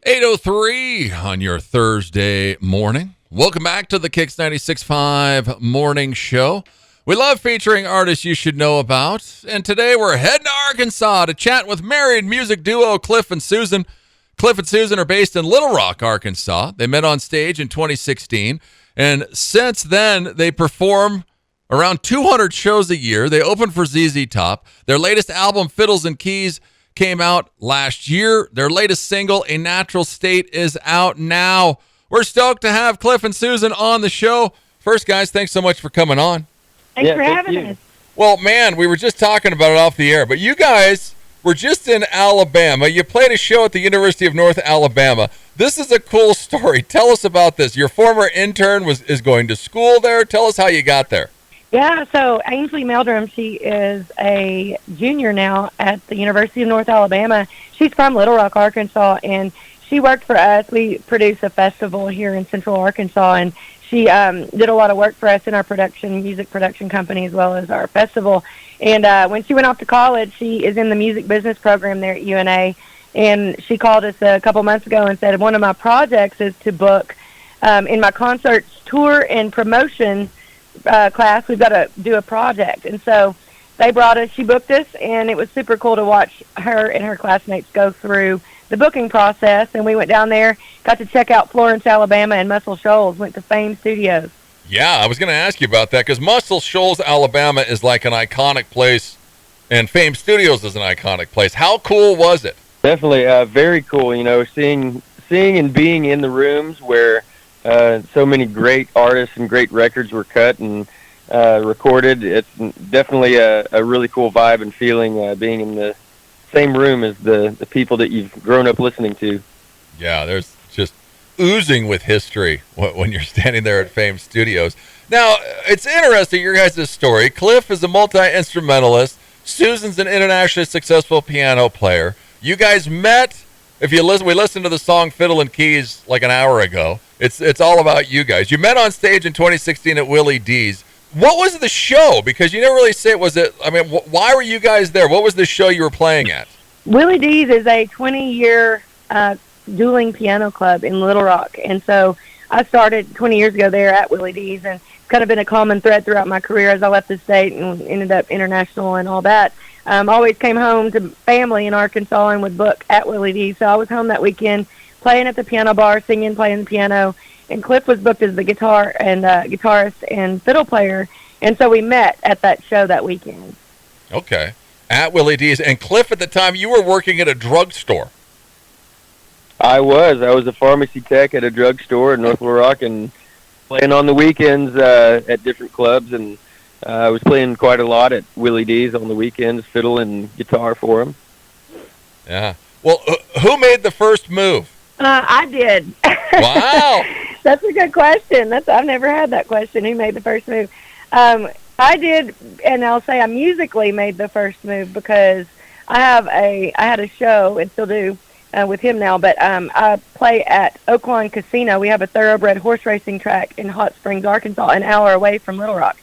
8:03 on your Thursday morning. Welcome back to the KIX 96.5 Morning Show. We love featuring artists you should know about. And today we're heading to Arkansas to chat with married music duo Cliff and Susan. Cliff and Susan are based in Little Rock, Arkansas. They met on stage in 2016. And since then, they perform around 200 shows a year. They open for ZZ Top. Their latest album, Fiddle Keys, came out last year. Their latest single, A Natural State, is out now. We're stoked to have Cliff and Susan on the show. First, guys, thanks so much for coming on. Thanks for having us. Well, man, we were just talking about it off the air, but you guys were just in Alabama. You played a show at the University of North Alabama. This is a cool story. Tell us about this. Your former intern is going to school there. Tell us how you got there. Yeah, so Ainsley Meldrum, she is a junior now at the University of North Alabama. She's from Little Rock, Arkansas, and she worked for us. We produce a festival here in Central Arkansas, and she did a lot of work for us in our music production company, as well as our festival. And when she went off to college, she is in the music business program there at UNA, and she called us a couple months ago and said, one of my projects is to book in my concerts tour and promotion class, we've got to do a project. And so they brought us, she booked us, and it was super cool to watch her and her classmates go through the booking process. And we went down there, got to check out Florence, Alabama, and Muscle Shoals, went to Fame Studios. Yeah, I was going to ask you about that, because Muscle Shoals, Alabama is like an iconic place, and Fame Studios is an iconic place. How cool was it? Definitely very cool, seeing and being in the rooms where so many great artists and great records were cut and recorded. It's definitely a really cool vibe and feeling, being in the same room as the people that you've grown up listening to. Yeah, there's just oozing with history when you're standing there at Fame Studios. Now, it's interesting, your guys' story. Cliff is a multi-instrumentalist. Susan's an internationally successful piano player. You guys met, if you listen, we listened to the song Fiddle Keys like an hour ago. It's all about you guys. You met on stage in 2016 at Willie D's. What was the show? Because you never really say it. Why were you guys there? What was the show you were playing at? Willie D's is a 20-year dueling piano club in Little Rock. And so I started 20 years ago there at Willie D's, and it's kind of been a common thread throughout my career as I left the state and ended up international and all that. Always came home to family in Arkansas and would book at Willie D's. So I was home that weekend playing at the piano bar, singing, playing the piano, and Cliff was booked as the guitarist and fiddle player, and so we met at that show that weekend. Okay. At Willie D's. And Cliff, at the time, you were working at a drugstore. I was a pharmacy tech at a drugstore in North Little Rock and playing on the weekends at different clubs, and I was playing quite a lot at Willie D's on the weekends, fiddle and guitar for him. Yeah. Well, who made the first move? I did. Wow. That's a good question. I've never had that question. Who made the first move? I did, and I'll say I musically made the first move because I had a show, and still do, with him now, but I play at Oaklawn Casino. We have a thoroughbred horse racing track in Hot Springs, Arkansas, an hour away from Little Rock.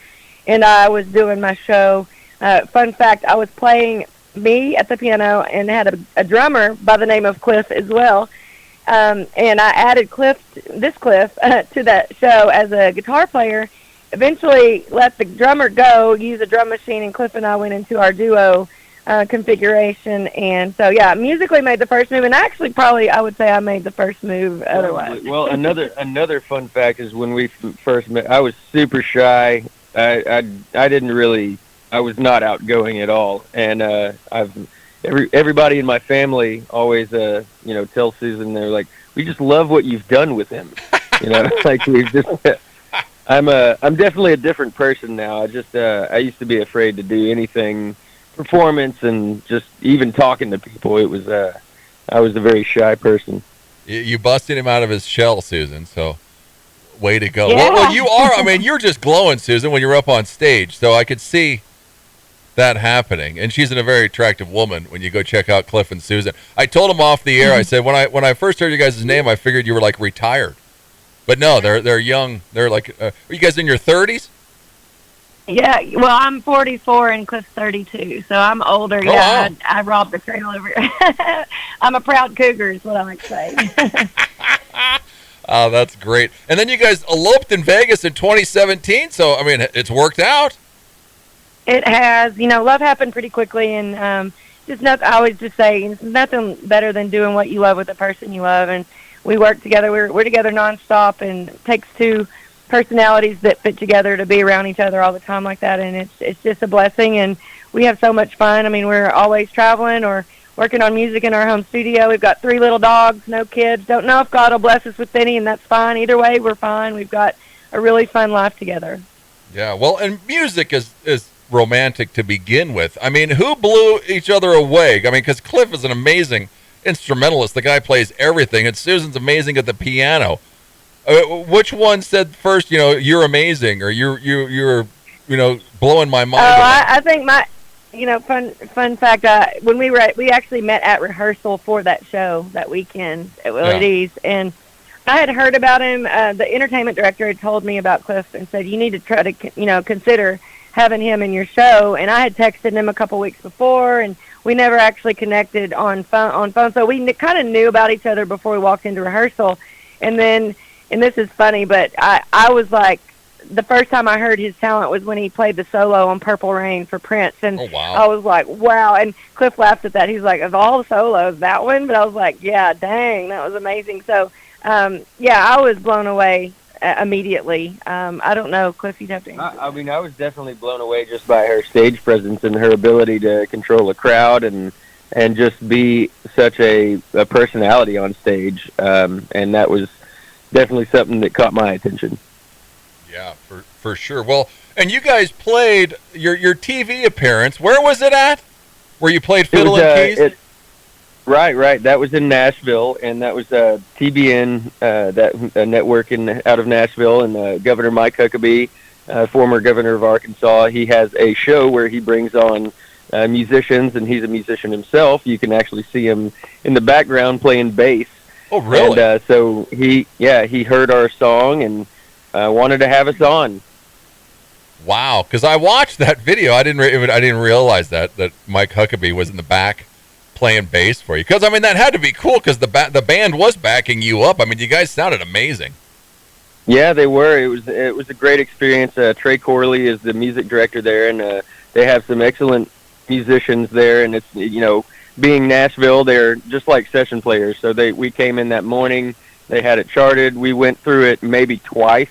And I was doing my show. Fun fact, I was playing me at the piano and had a drummer by the name of Cliff as well. And I added Cliff to that show as a guitar player. Eventually let the drummer go, use a drum machine, and Cliff and I went into our duo configuration. And so, yeah, musically made the first move, and actually probably I would say I made the first move otherwise. Well, another fun fact is when we first met, I was super shy. I was not outgoing at all, and everybody in my family always tell Susan, they're like, we just love what you've done with him. Like we've just I'm definitely a different person now. I used to be afraid to do anything performance and just even talking to people. I was a very shy person. You busted him out of his shell, Susan, so way to go. Yeah. Well, you are, you're just glowing, Susan, when you're up on stage, so I could see that happening. And she's a very attractive woman when you go check out Cliff and Susan. I told him off the air, I said, when I first heard you guys' name, I figured you were like retired. But no, they're young. They're like, are you guys in your 30s? Yeah, well, I'm 44 and Cliff's 32, so I'm older. Oh, Yeah, wow. I robbed the trail over here. I'm a proud cougar, is what I like to say. Oh, that's great. And then you guys eloped in Vegas in 2017, so, I mean, it's worked out. It has, love happened pretty quickly, and just nothing. I always just say it's nothing better than doing what you love with the person you love, and we work together. We're together nonstop, and it takes two personalities that fit together to be around each other all the time like that, and it's just a blessing, and we have so much fun. I mean, we're always traveling or working on music in our home studio. We've got 3 little dogs, no kids. Don't know if God will bless us with any, and that's fine. Either way, we're fine. We've got a really fun life together. Yeah, well, and music is romantic to begin with. I mean, who blew each other away? I mean, because Cliff is an amazing instrumentalist. The guy plays everything, and Susan's amazing at the piano. Which one said first, you're amazing, or you're blowing my mind Oh, away? I think fun fact. When we actually met at rehearsal for that show that weekend at Willie D's, and I had heard about him. The entertainment director had told me about Cliff and said you need to try to consider having him in your show. And I had texted him a couple weeks before, and we never actually connected on phone. So we kind of knew about each other before we walked into rehearsal. And then, and this is funny, but I was like, the first time I heard his talent was when he played the solo on Purple Rain for Prince, and Oh, wow. I was like, wow. And Cliff laughed at that. He was like, of all the solos, that one? But I was like, yeah, dang, that was amazing. So, I was blown away immediately. I don't know, Cliff, you'd have to answer. I mean, I was definitely blown away just by her stage presence and her ability to control a crowd and just be such a personality on stage. And that was definitely something that caught my attention. Yeah, for sure. Well, and you guys played your TV appearance. Where was it at? Where you played Fiddle Keys? Right. That was in Nashville, and that was TBN, that network out of Nashville, and Governor Mike Huckabee, former governor of Arkansas. He has a show where he brings on musicians, and he's a musician himself. You can actually see him in the background playing bass. Oh, really? And so he heard our song and wanted to have us on. Wow, because I watched that video. I didn't realize that Mike Huckabee was in the back playing bass for you. Because I mean, that had to be cool because the band was backing you up. I mean, you guys sounded amazing. Yeah, they were. It was a great experience. Trey Corley is the music director there, and they have some excellent musicians there. And it's being Nashville, they're just like session players. So we came in that morning. They had it charted. We went through it maybe twice,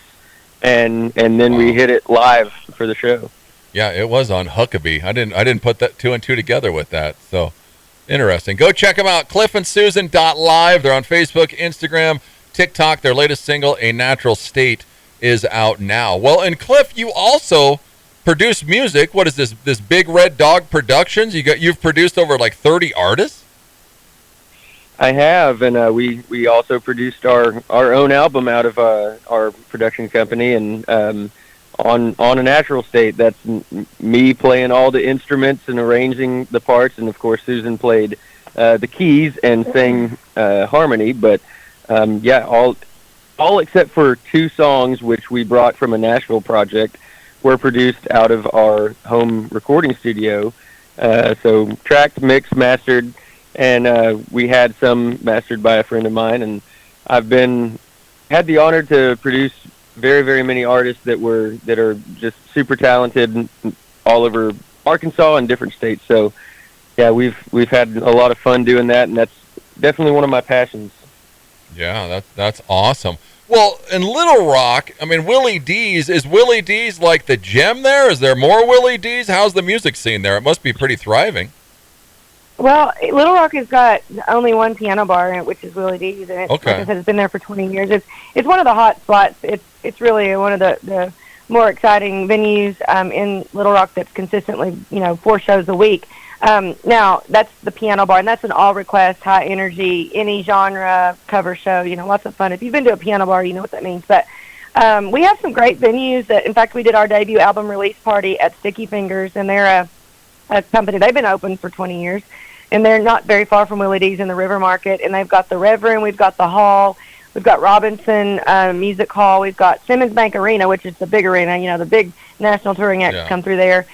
and then we hit it live for the show. Yeah, it was on Huckabee. I didn't put that 2 and 2 together with that. So interesting. Go check them out. cliffandsusan.live. They're on Facebook, Instagram, TikTok. Their latest single, A Natural State, is out now. Well, and Cliff, you also produce music. What is this Big Red Dog Productions? You've produced over like 30 artists? I have, and we also produced our own album out of our production company, and on A Natural State, that's me playing all the instruments and arranging the parts, and of course Susan played the keys and sang harmony. But all except for 2 songs which we brought from a Nashville project were produced out of our home recording studio. So tracked, mixed, mastered. And we had some mastered by a friend of mine, and I've had the honor to produce very, very many artists that are just super talented all over Arkansas and different states. So yeah, we've had a lot of fun doing that, and that's definitely one of my passions. Yeah, that's awesome. Well, in Little Rock, I mean, Willie D's, is Willie D's like the gem there? Is there more Willie D's? How's the music scene there? It must be pretty thriving. Well, Little Rock has got only one piano bar, which is Willie D's, and like I said, it's been there for 20 years. It's one of the hot spots. It's really one of the more exciting venues in Little Rock that's consistently 4 shows a week. Now that's the piano bar, and that's an all request, high energy, any genre cover show. Lots of fun. If you've been to a piano bar, you know what that means. But we have some great venues. In fact, we did our debut album release party at Sticky Fingers, and they're a company. They've been open for 20 years. And they're not very far from Willie D's in the River Market. And they've got the Reverend, we've got the Hall, We've got Robinson Music Hall. We've got Simmons Bank Arena, which is the big arena. You know, the big national touring acts come through there.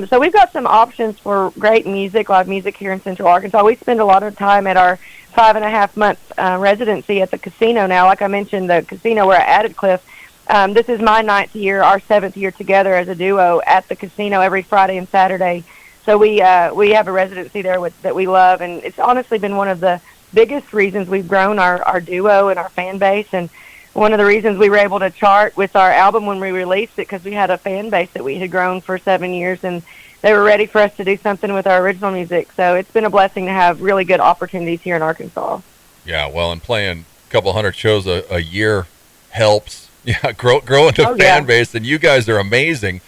So we've got some options for great music, live music here in Central Arkansas. We spend a lot of time at our 5.5-month residency at the casino now. Like I mentioned, the casino we're at Cliff. This is my 9th year, our 7th year together as a duo at the casino every Friday and Saturday. So we have a residency there that we love, and it's honestly been one of the biggest reasons we've grown our duo and our fan base, and one of the reasons we were able to chart with our album when we released it, because we had a fan base that we had grown for 7 years, and they were ready for us to do something with our original music. So it's been a blessing to have really good opportunities here in Arkansas. Yeah, well, and playing a couple hundred shows a year helps. Yeah, growing the fan base, and you guys are amazing.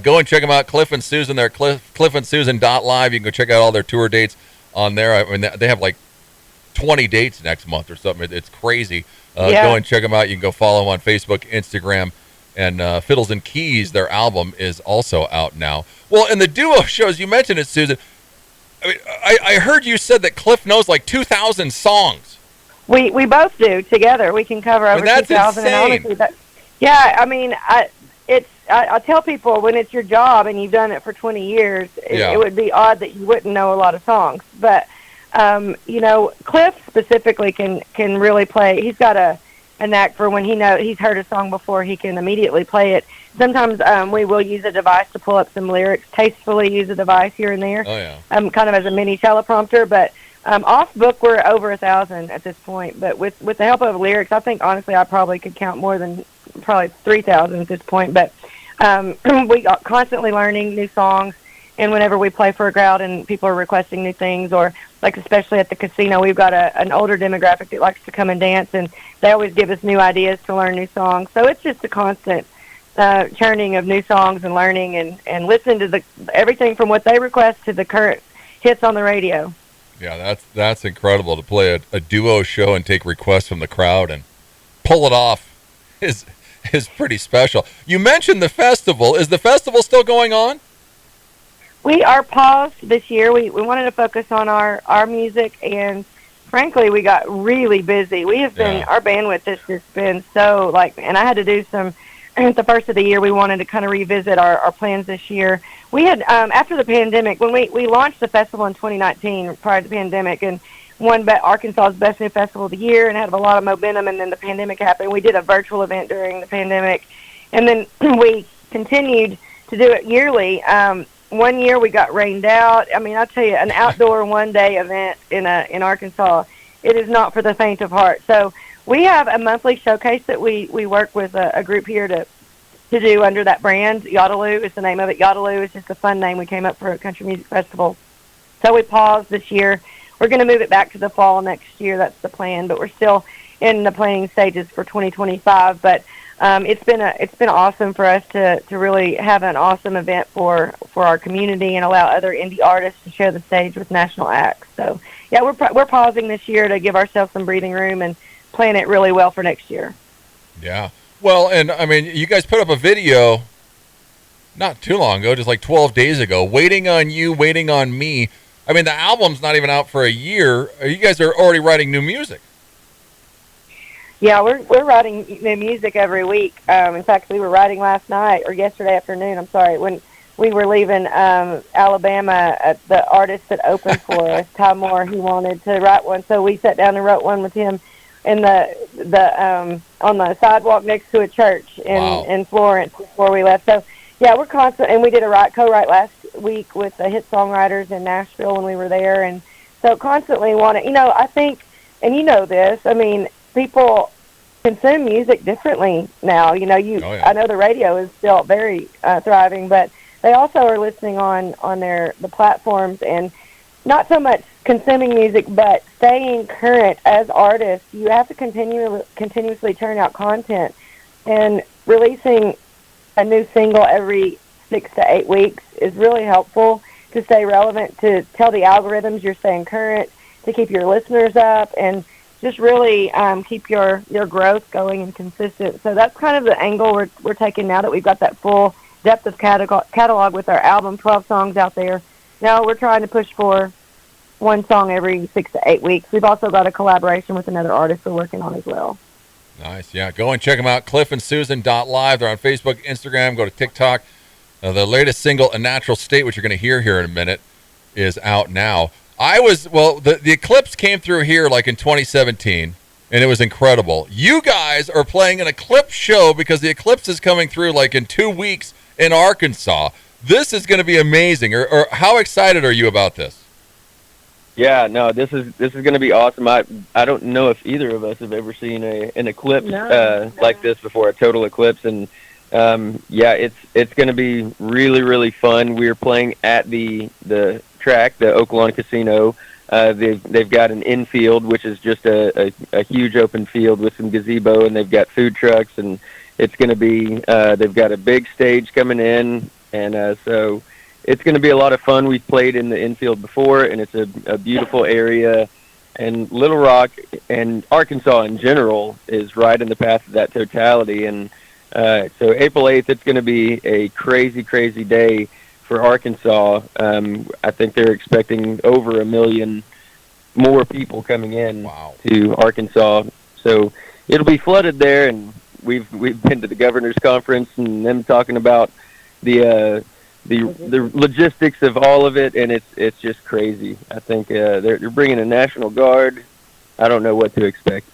Go and check them out, Cliff and Susan. They're cliffandsusan.live. You can go check out all their tour dates on there. I mean, they have like 20 dates next month or something. It's crazy. Go and check them out. You can go follow them on Facebook, Instagram, and Fiddles and Keys. Their album is also out now. Well, in the duo shows, you mentioned it, Susan. I mean, I heard you said that Cliff knows like 2,000 songs. We both do together. We can cover over 2,000. And honestly, I tell people when it's your job and you've done it for 20 years, it would be odd that you wouldn't know a lot of songs. But Cliff specifically can really play. He's got a knack for when he's heard a song before, he can immediately play it. Sometimes we will use a device to pull up some lyrics, tastefully use a device here and there, kind of as a mini teleprompter. But off book, we're over 1,000 at this point. But with the help of lyrics, I think honestly I probably could count more than probably 3,000 at this point. But we are constantly learning new songs. And whenever we play for a crowd and people are requesting new things, or like especially at the casino, we've got an older demographic that likes to come and dance, and they always give us new ideas to learn new songs. So it's just a constant churning of new songs and learning and listening to everything from what they request to the current hits on the radio. Yeah, that's incredible to play a duo show and take requests from the crowd and pull it off is pretty special. You mentioned the festival. Is the festival still going on? We are paused this year. We wanted to focus on our music, and frankly, we got really busy. We have been, our bandwidth has just been so, and I had to do some, at the first of the year, we wanted to kind of revisit our plans this year. We had, after the pandemic, when we launched the festival in 2019, prior to the pandemic, and won Arkansas's Best New Festival of the Year and had a lot of momentum, and then the pandemic happened. We did a virtual event during the pandemic, and then we continued to do it yearly. One year we got rained out. I mean, I'll tell you, an outdoor one-day event in Arkansas, it is not for the faint of heart. So we have a monthly showcase that we work with a group here to do under that brand. Yodeloo is the name of it. Yodeloo is just a fun name we came up for a country music festival. So we paused this year. We're going to move it back to the fall next year. That's the plan, but we're still in the planning stages for 2025. But it's been awesome for us to really have an awesome event for our community and allow other indie artists to share the stage with national acts. So yeah, we're pausing this year to give ourselves some breathing room and plan it really well for next year. Yeah. Well, and I mean, you guys put up a video not too long ago, just like 12 days ago, Waiting on You, Waiting on Me. I mean, the album's not even out for a year. You guys are already writing new music. Yeah, we're writing new music every week. In fact, we were writing last night, or yesterday afternoon, I'm sorry, when we were leaving Alabama. The artist that opened for us, Ty Moore, he wanted to write one, so we sat down and wrote one with him in the on the sidewalk next to a church in Florence before we left. So yeah, we're constant, and we did a co-write last week with the hit songwriters in Nashville when we were there, and so constantly want to, I think, and you know this, I mean, people consume music differently now. I know the radio is still very thriving, but they also are listening on the platforms, and not so much consuming music, but staying current as artists. You have to continuously turn out content, and releasing a new single every 6 to 8 weeks is really helpful to stay relevant, to tell the algorithms you're staying current, to keep your listeners up, and just really keep your growth going and consistent. So that's kind of the angle we're taking now that we've got that full depth of catalog with our album, 12 songs out there. Now we're trying to push for one song every 6 to 8 weeks. We've also got a collaboration with another artist we're working on as well. Nice. Yeah, go and check them out. cliffandsusan.live. They're on Facebook, Instagram. Go to TikTok. The latest single, A Natural State, which you're going to hear here in a minute, is out now. The Eclipse came through here like in 2017, and it was incredible. You guys are playing an Eclipse show because the Eclipse is coming through like in 2 weeks in Arkansas. This is going to be amazing. Or how excited are you about this? Yeah, no, this is going to be awesome. I don't know if either of us have ever seen an eclipse like this before, a total eclipse, and it's going to be really, really fun. We're playing at the track, the Oaklawn Casino. They've got an infield, which is just a huge open field with some gazebo, and they've got food trucks, and it's going to be they've got a big stage coming in, and so it's going to be a lot of fun. We've played in the infield before, and it's a beautiful area. And Little Rock and Arkansas in general is right in the path of that totality. And so April 8th, it's going to be a crazy, crazy day for Arkansas. I think they're expecting over 1 million more people coming in to Arkansas. So it'll be flooded there, and we've been to the governor's conference and them talking about the logistics of all of it, and it's just crazy. I think they're bringing a National Guard. I don't know what to expect.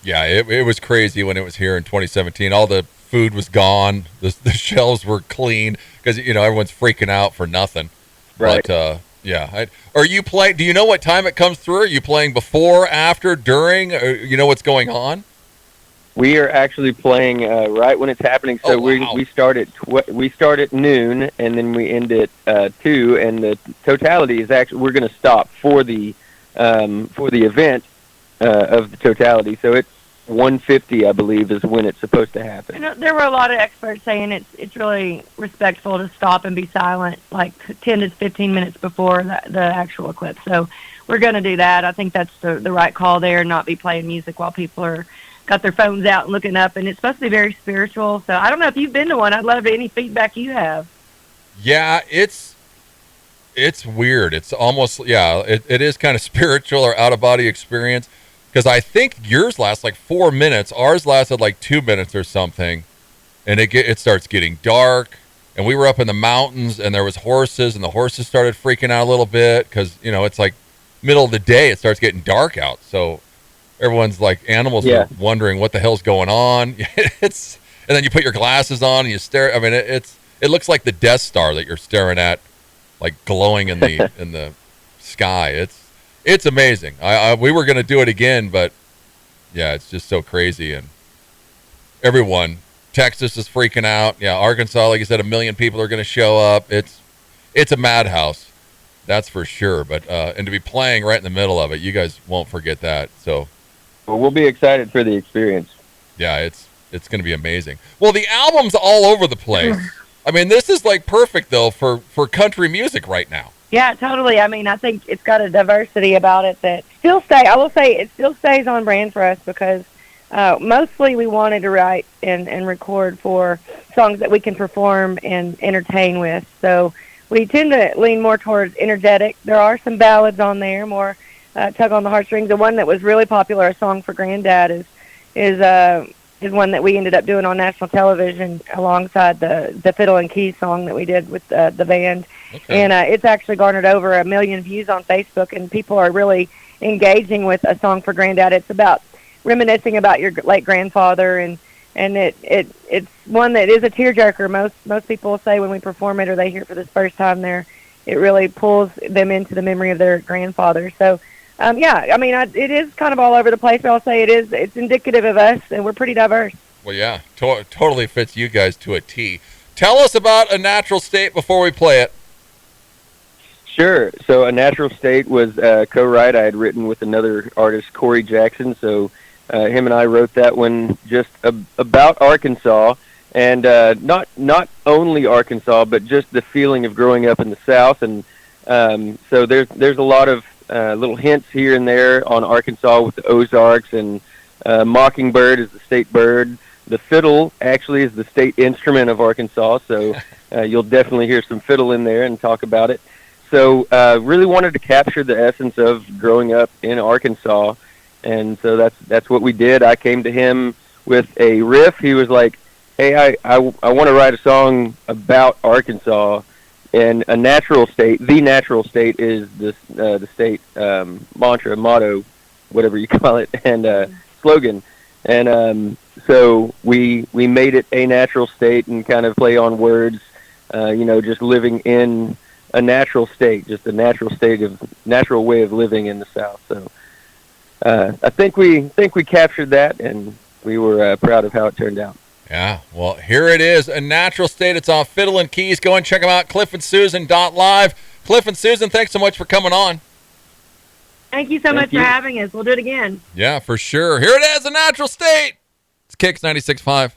Yeah, it was crazy when it was here in 2017. All the food was gone. The shelves were clean because everyone's freaking out for nothing. Right. But are you playing? Do you know what time it comes through? Are you playing before, after, during? Or you know what's going on? We are actually playing right when it's happening. So we start at noon, and then we end at 2. And the totality is actually we're going to stop for the event of the totality. So it's 1:50, I believe, is when it's supposed to happen. There were a lot of experts saying it's really respectful to stop and be silent, like 10 to 15 minutes before the actual eclipse. So we're going to do that. I think that's the right call there, and not be playing music while people are got their phones out and looking up, and it's supposed to be very spiritual. So I don't know if you've been to one. I'd love any feedback you have. Yeah, it's weird. It's almost, it is kind of spiritual or out-of-body experience, because I think yours lasts like 4 minutes. Ours lasted like 2 minutes or something, and it starts getting dark, and we were up in the mountains, and there was horses, and the horses started freaking out a little bit because, it's like middle of the day. It starts getting dark out, so everyone's like, animals are wondering what the hell's going on. And then you put your glasses on and you stare. I mean, it looks like the Death Star that you're staring at, like glowing in the in the sky. It's amazing. We were going to do it again, but yeah, it's just so crazy. And everyone, Texas is freaking out. Yeah, Arkansas, like you said, 1 million people are going to show up. It's a madhouse, that's for sure. But and to be playing right in the middle of it, you guys won't forget that. So. Well, we'll be excited for the experience. Yeah, it's going to be amazing. Well, the album's all over the place. I mean, this is like perfect though for country music right now. Yeah, totally. I mean, I think it's got a diversity about it that I will say it still stays on brand for us, because mostly we wanted to write and record for songs that we can perform and entertain with. So we tend to lean more towards energetic. There are some ballads on there, more tug on the heartstrings. The one that was really popular, A Song for Granddad, is one that we ended up doing on national television alongside the Fiddle Keys song that we did with the band. Okay. And it's actually garnered over 1 million views on Facebook, and people are really engaging with A Song for Granddad. It's about reminiscing about your late grandfather, and it's one that is a tearjerker. Most people say when we perform it or they hear it for the first time, it really pulls them into the memory of their grandfather. So I mean, it is kind of all over the place, but I'll say it's indicative of us, and we're pretty diverse. Well, yeah, totally fits you guys to a T. Tell us about A Natural State before we play it. Sure. So A Natural State was co-write I had written with another artist, Corey Jackson. So him and I wrote that one just about Arkansas, and not only Arkansas, but just the feeling of growing up in the South. And so there's a lot of little hints here and there on Arkansas with the Ozarks, and mockingbird is the state bird. The fiddle actually is the state instrument of Arkansas, so you'll definitely hear some fiddle in there and talk about it. So really wanted to capture the essence of growing up in Arkansas, and so that's what we did. I came to him with a riff. He was like, "Hey, I want to write a song about Arkansas." And a natural state, the natural state is the state mantra, motto, whatever you call it, and slogan. And so we made it a natural state and kind of play on words, just living in a natural state, just a natural way of living in the South. So I think we captured that, and we were proud of how it turned out. Yeah, well, here it is, A Natural State. It's off Fiddle and Keys. Go and check them out, cliffandsusan.live. Cliff and Susan, thanks so much for coming on. Thank you so much for having us. We'll do it again. Yeah, for sure. Here it is, A Natural State. It's KIX 96.5.